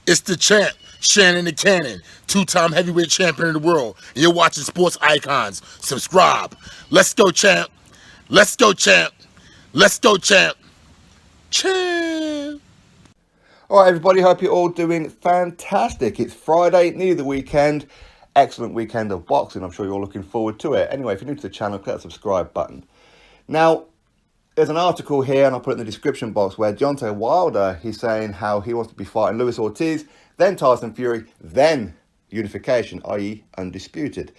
It's the champ, Shannon the Cannon, two-time heavyweight champion of the world. And you're watching Sports Icons. Subscribe. Let's go, champ. Let's go, champ. Let's go, champ. Champ. All right, everybody, hope you're all doing fantastic. It's Friday, near the weekend. Excellent weekend of boxing. I'm sure you're all looking forward to it. Anyway, if you're new to the channel, click that subscribe button. Now, there's an article here, and I'll put it in the description box, where Deontay Wilder, he's saying how he wants to be fighting Luis Ortiz, then Tyson Fury, then Unification, i.e. undisputed.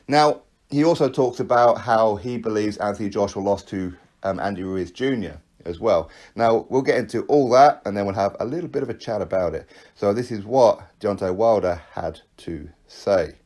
Now, he also talks about how he believes Anthony Joshua lost to Andy Ruiz Jr. as well. Now, we'll get into all that, and then we'll have a little bit of a chat about it. So this is what Deontay Wilder had to say.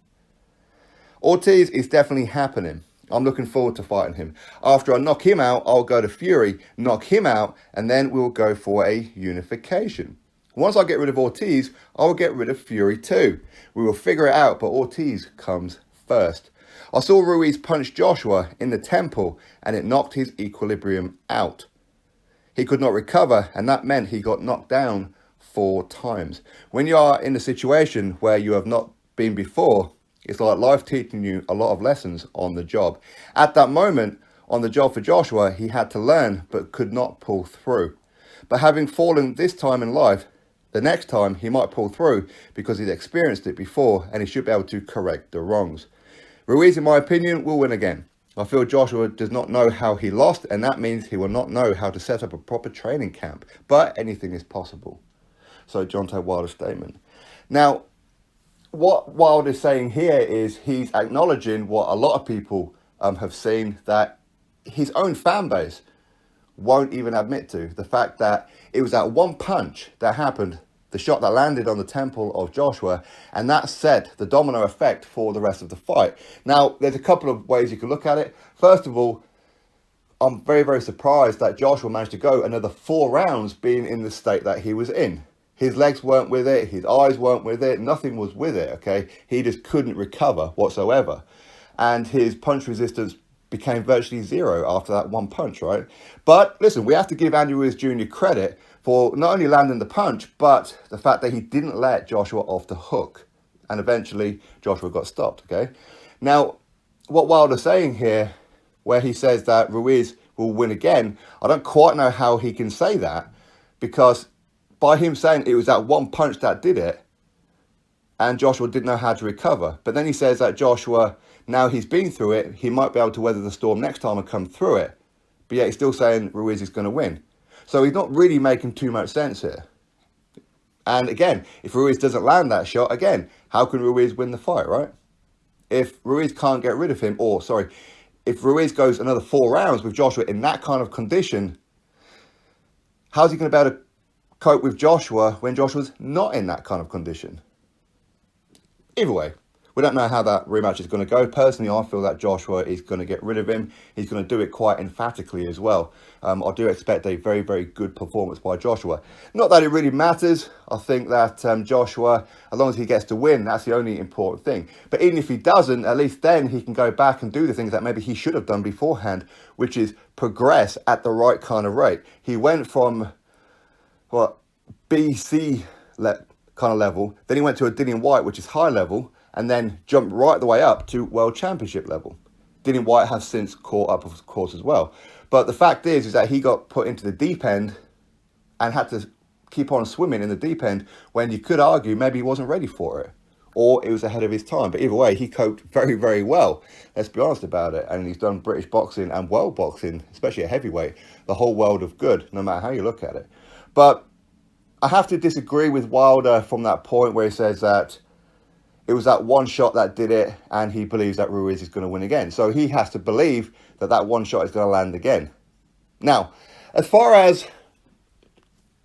Ortiz is definitely happening. I'm looking forward to fighting him. After I knock him out, I'll go to Fury, knock him out, and then we'll go for a unification. Once I get rid of Ortiz, I will get rid of Fury too. We will figure it out, but Ortiz comes first. I saw Ruiz punch Joshua in the temple, and it knocked his equilibrium out. He could not recover, and that meant he got knocked down 4 times. When you are in a situation where you have not been before, it's like life teaching you a lot of lessons on the job. At that moment, on the job for Joshua, he had to learn, but could not pull through. But having fallen this time in life, the next time he might pull through because he's experienced it before, and he should be able to correct the wrongs. Ruiz, in my opinion, will win again. I feel Joshua does not know how he lost, and that means he will not know how to set up a proper training camp. But anything is possible. So, Deontay Wilder's statement. Now, what Wilder's saying here is he's acknowledging what a lot of people have seen, that his own fan base won't even admit to. The fact that it was that one punch that happened, the shot that landed on the temple of Joshua, and that set the domino effect for the rest of the fight. Now, there's a couple of ways you can look at it. First of all, I'm very, very surprised that Joshua managed to go another 4 rounds being in the state that he was in. His legs weren't with it, his eyes weren't with it, nothing was with it, okay? He just couldn't recover whatsoever. And his punch resistance became virtually 0 after that one punch, right? But listen, we have to give Andy Ruiz Jr. credit for not only landing the punch, but the fact that he didn't let Joshua off the hook. And eventually, Joshua got stopped, okay? Now, what Wilder's saying here, where he says that Ruiz will win again, I don't quite know how he can say that, because by him saying it was that one punch that did it, and Joshua didn't know how to recover. But then he says that Joshua, now he's been through it, he might be able to weather the storm next time and come through it. But yet he's still saying Ruiz is going to win. So he's not really making too much sense here. And again, if Ruiz doesn't land that shot, again, how can Ruiz win the fight, right? If Ruiz can't get rid of him, if Ruiz goes another 4 rounds with Joshua in that kind of condition, how's he going to be able to cope with Joshua when Joshua's not in that kind of condition? Either way, we don't know how that rematch is going to go. Personally, I feel that Joshua is going to get rid of him. He's going to do it quite emphatically as well. I do expect a very, very good performance by Joshua. Not that it really matters. I think that Joshua, as long as he gets to win, that's the only important thing. But even if he doesn't, at least then he can go back and do the things that maybe he should have done beforehand, which is progress at the right kind of rate. He went from BC kind of level, then he went to a Dillian Whyte, which is high level, and then jumped right the way up to World Championship level. Dillian Whyte has since caught up, of course, as well. But the fact is that he got put into the deep end and had to keep on swimming in the deep end when you could argue maybe he wasn't ready for it, or it was ahead of his time. But either way, he coped very, very well. Let's be honest about it. And he's done British boxing and world boxing, especially at heavyweight, the whole world of good, no matter how you look at it. But I have to disagree with Wilder from that point where he says that it was that one shot that did it, and he believes that Ruiz is going to win again. So he has to believe that that one shot is going to land again. Now, as far as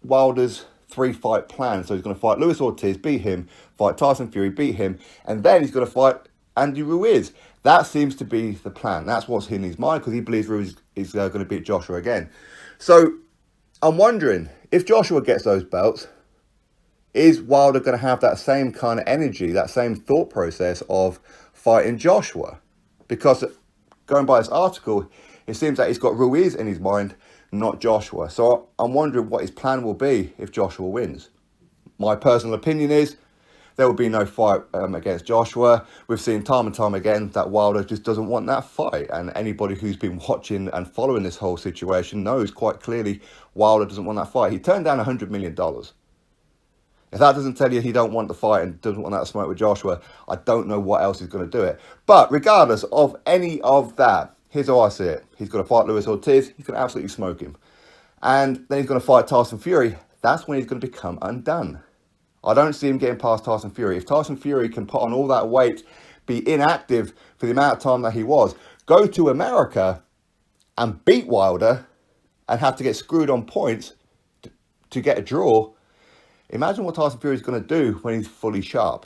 Wilder's 3-fight plan, so he's going to fight Luis Ortiz, beat him, fight Tyson Fury, beat him, and then he's going to fight Andy Ruiz. That seems to be the plan. That's what's in his mind, because he believes Ruiz is going to beat Joshua again. So I'm wondering, if Joshua gets those belts, is Wilder going to have that same kind of energy, that same thought process of fighting Joshua? Because going by this article, it seems that he's got Ruiz in his mind, not Joshua. So I'm wondering what his plan will be if Joshua wins. My personal opinion is there will be no fight against Joshua. We've seen time and time again that Wilder just doesn't want that fight. And anybody who's been watching and following this whole situation knows quite clearly Wilder doesn't want that fight. He turned down $100 million. If that doesn't tell you he don't want the fight and doesn't want that smoke with Joshua, I don't know what else is going to do it. But regardless of any of that, here's how I see it. He's going to fight Luis Ortiz. He's going to absolutely smoke him. And then he's going to fight Tyson Fury. That's when he's going to become undone. I don't see him getting past Tyson Fury. If Tyson Fury can put on all that weight, be inactive for the amount of time that he was, go to America and beat Wilder and have to get screwed on points to get a draw, imagine what Tyson Fury is going to do when he's fully sharp.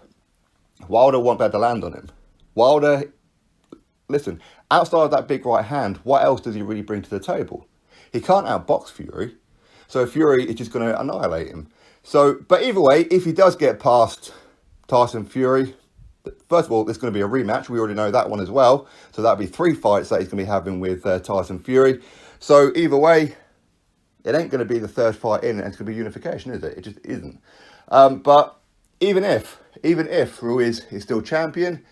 Wilder won't be able to land on him. Wilder, listen, outside of that big right hand, what else does he really bring to the table? He can't outbox Fury, so Fury is just going to annihilate him. So, but either way, if he does get past Tyson Fury, first of all, there's going to be a rematch. We already know that one as well. So that'll be 3 fights that he's going to be having with Tyson Fury. So either way, it ain't going to be the third fight in, and it's going to be unification, is it? It just isn't. But even if Ruiz is still champion,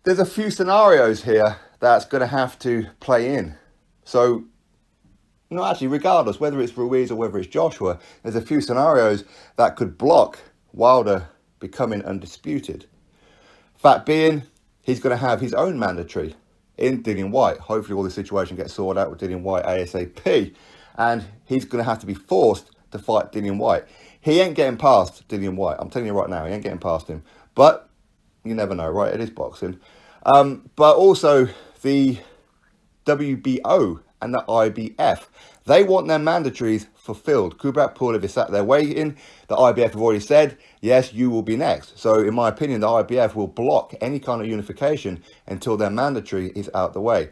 there's a few scenarios here that's going to have to play in. So, no, actually, regardless, whether it's Ruiz or whether it's Joshua, there's a few scenarios that could block Wilder becoming undisputed. Fact being, he's going to have his own mandatory in Dillian Whyte. Hopefully all the situation gets sorted out with Dillian Whyte ASAP. And he's going to have to be forced to fight Dillian Whyte. He ain't getting past Dillian Whyte. I'm telling you right now, he ain't getting past him. But you never know, right? It is boxing. But also the WBO and the IBF, they want their mandatories fulfilled. Kubrat Pulev is sat there waiting. The IBF have already said, yes, you will be next. So in my opinion, the IBF will block any kind of unification until their mandatory is out the way.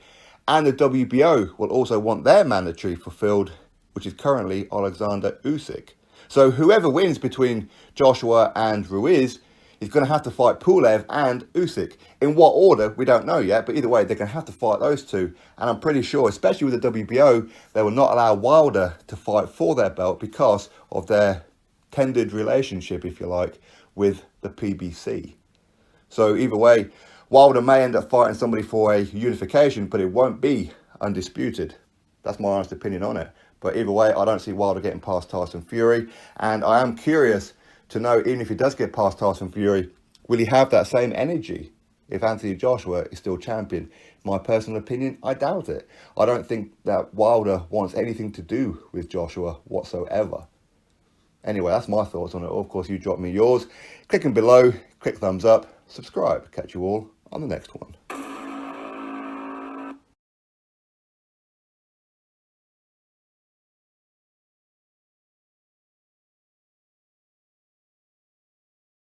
And the WBO will also want their mandatory fulfilled, which is currently Alexander Usyk. So whoever wins between Joshua and Ruiz is going to have to fight Pulev and Usyk. In what order, we don't know yet, but either way, they're going to have to fight those two. And I'm pretty sure, especially with the WBO, they will not allow Wilder to fight for their belt because of their tendered relationship, if you like, with the PBC. So either way, Wilder may end up fighting somebody for a unification, but it won't be undisputed. That's my honest opinion on it. But either way, I don't see Wilder getting past Tyson Fury. And I am curious to know, even if he does get past Tyson Fury, will he have that same energy if Anthony Joshua is still champion? My personal opinion, I doubt it. I don't think that Wilder wants anything to do with Joshua whatsoever. Anyway, that's my thoughts on it. Of course, you drop me yours. Clicking below, click thumbs up, subscribe. Catch you all on the next one.